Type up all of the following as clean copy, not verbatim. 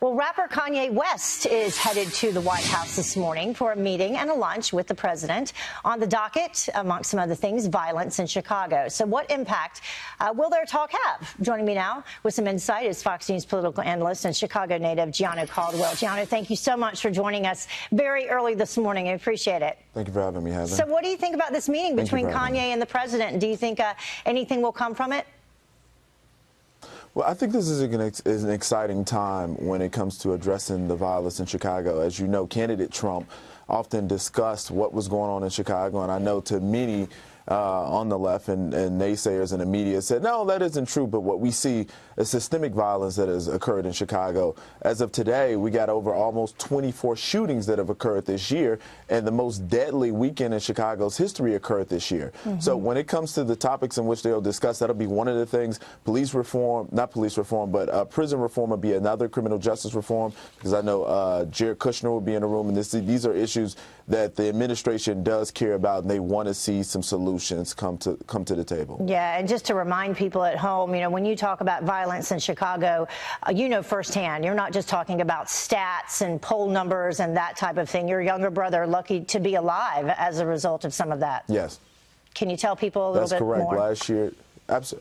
Well, rapper Kanye West is headed to the White House this morning for a meeting and a lunch with the president. On the docket, amongst some other things, violence in Chicago. So what impact will their talk have? Joining me now with some insight is Fox News political analyst and Chicago native Gianno Caldwell. Gianno, thank you so much for joining us very early this morning. I appreciate it. Thank you for having me, Heather. So what do you think about this meeting between Kanye and the president? Do you think anything will come from it? Well, I think this is an exciting time when it comes to addressing the violence in Chicago. As you know, candidate Trump often discussed what was going on in Chicago, and I know to many on the left and naysayers in the media said, no, that isn't true. But what we see is systemic violence that has occurred in Chicago. As of today, we got over almost 24 shootings that have occurred this year, and the most deadly weekend in Chicago's history occurred this year. So when it comes to the topics in which they'll discuss, that'll be one of the things. Police reform, not police reform, but prison reform will be another, criminal justice reform, because I know Jared Kushner will be in the room, and these are issues that the administration does care about, and they want to see some solutions come to the table. Yeah, and just to remind people at home, you know, when you talk about violence in Chicago, you know firsthand, you're not just talking about stats and poll numbers and that type of thing. Your younger brother lucky to be alive as a result of some of that. Yes. Can you tell people a little bit more? That's correct. Last year,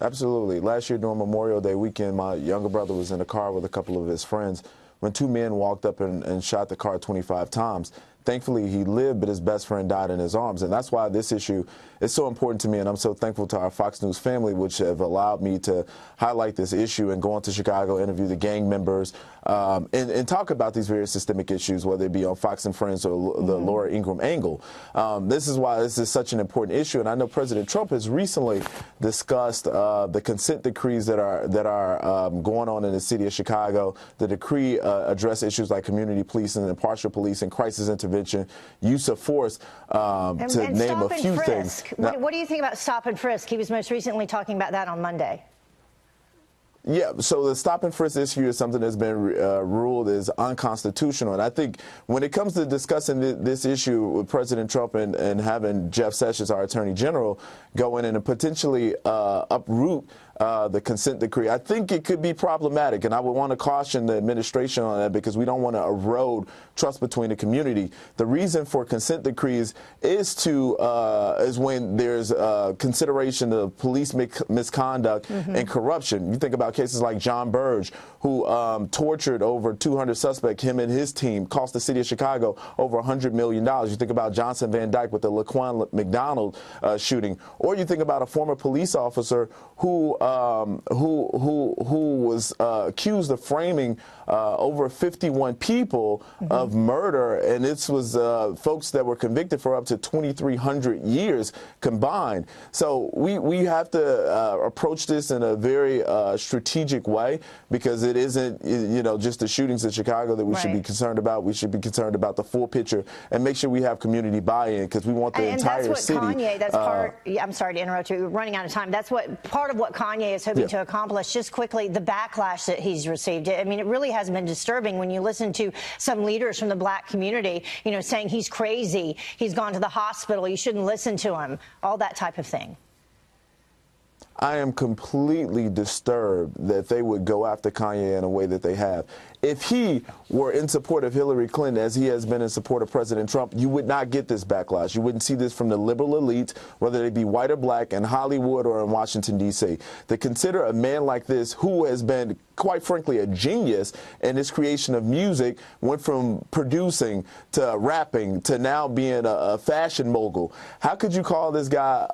absolutely. Last year during Memorial Day weekend, my younger brother was in a car with a couple of his friends when two men walked up and shot the car 25 times. Thankfully, he lived, but his best friend died in his arms. And that's why this issue is so important to me. And I'm so thankful to our Fox News family, which have allowed me to highlight this issue and go on to Chicago, interview the gang members, and talk about these various systemic issues, whether it be on Fox and Friends or the Laura Ingraham angle. This is why this is such an important issue. And I know President Trump has recently discussed the consent decrees that are going on in the city of Chicago. The decree address issues like community policing and impartial policing, crisis intervention, use of force, to name a few things. Now, what do you think about stop and frisk? He was most recently talking about that on Monday. Yeah, so the stop and frisk issue is something that's been ruled as unconstitutional. And I think when it comes to discussing this issue with President Trump and having Jeff Sessions, our Attorney General, go in and potentially uproot the consent decree, I think it could be problematic. And I would want to caution the administration on that, because we don't want to erode trust between the community. The reason for consent decrees is when there's consideration of police misconduct and corruption. You think about cases like John Burge, who tortured over 200 suspects, him and his team, cost the city of Chicago over $100 million. You think about Johnson Van Dyke with the Laquan McDonald shooting, or you think about a former police officer who was accused of framing over 51 people of murder, and this was folks that were convicted for up to 2,300 years combined. So we have to approach this in a very strategic way, because it isn't, you know, just the shootings in Chicago that we should be concerned about. We should be concerned about the full picture and make sure we have community buy-in, because we want the entire city. Kanye, that's part. I'm sorry to interrupt you. We're running out of time. That's what part of what Kanye is hoping to accomplish. Just quickly, the backlash that he's received. I mean, it really has been disturbing when you listen to some leaders from the black community, you know, saying he's crazy, he's gone to the hospital, you shouldn't listen to him, all that type of thing. I am completely disturbed that they would go after Kanye in a way that they have. If he were in support of Hillary Clinton, as he has been in support of President Trump, you would not get this backlash. You wouldn't see this from the liberal elite, whether they be white or black, in Hollywood or in Washington, D.C. To consider a man like this, who has been, quite frankly, a genius in his creation of music, went from producing to rapping to now being a fashion mogul. How could you call this guy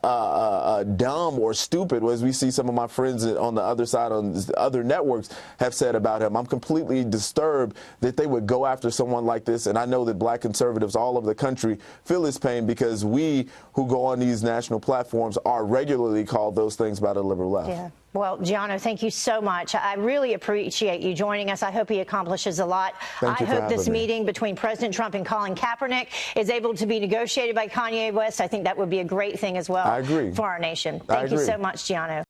dumb or stupid, as we see some of my friends on the other side, on other networks, have said about him? I'm completely disturbed that they would go after someone like this, and I know that black conservatives all over the country feel this pain, because we who go on these national platforms are regularly called those things by the liberal left. Yeah. Well, Gianno, thank you so much. I really appreciate you joining us. I hope he accomplishes a lot. I hope this meeting between President Trump and Colin Kaepernick is able to be negotiated by Kanye West. I think that would be a great thing as well. I agree. For our nation. Thank you so much, Gianno.